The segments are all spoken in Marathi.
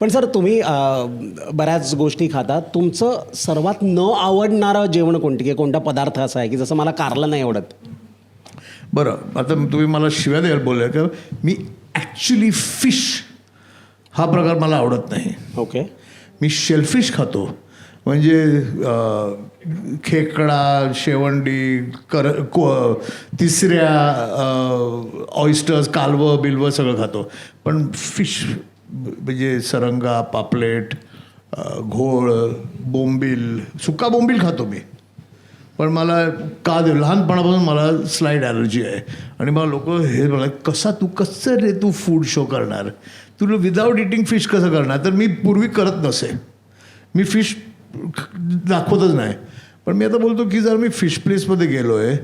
पण सर तुम्ही बऱ्याच गोष्टी खाता, तुमचं सर्वात न आवडणारं जेवण कोणतं की कोणता पदार्थ असा आहे की जसं मला कारलं नाही आवडत? बरं, आता तुम्ही मला शिव्या द्यायला बोलले का मी ॲक्च्युली फिश हा प्रकार मला आवडत नाही. ओके. मी शेलफिश खातो. म्हणजे खेकडा, शेवंडी, तिसऱ्या ऑइस्टर्स, कालवं बिलवं सगळं खातो. पण फिश म्हणजे सरंगा, पापलेट, घोळ, बोंबील, सुका बोंबील खातो मी. पण मला का दे लहानपणापासून मला स्लाईड ॲलर्जी आहे आणि मला लोक हे बोलतात कसं रे तू फूड शो करणार, तुला विदाऊट इटिंग फिश कसं करणार. तर मी पूर्वी करत नसे, मी फिश दाखवतच नाही. पण मी आता बोलतो की जर मी फिश प्लेसमध्ये गेलो आहे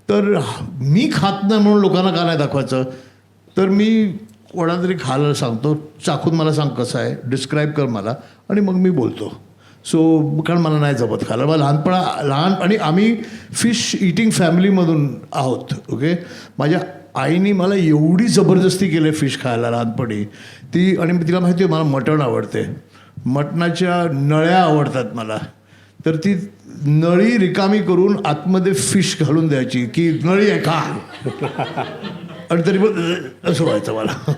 तर मी खात नाही म्हणून लोकांना का नाही दाखवायचं. तर मी कोणाला तरी खायला सांगतो, चाखून मला सांग कसं आहे, डिस्क्राईब कर मला, आणि मग मी बोलतो. कारण मला नाही जमत खायला. मला लहान आणि आम्ही फिश इटिंग फॅमिलीमधून आहोत. ओके. माझ्या आईने मला एवढी जबरदस्ती केली फिश खायला लहानपणी ती. आणि तिला माहिती आहे मला मटण आवडते, मटणाच्या नळ्या आवडतात मला. तर ती नळी रिकामी करून आतमध्ये फिश घालून द्यायची की नळी आहे खा. आणि तरी पण असं व्हायचं मला.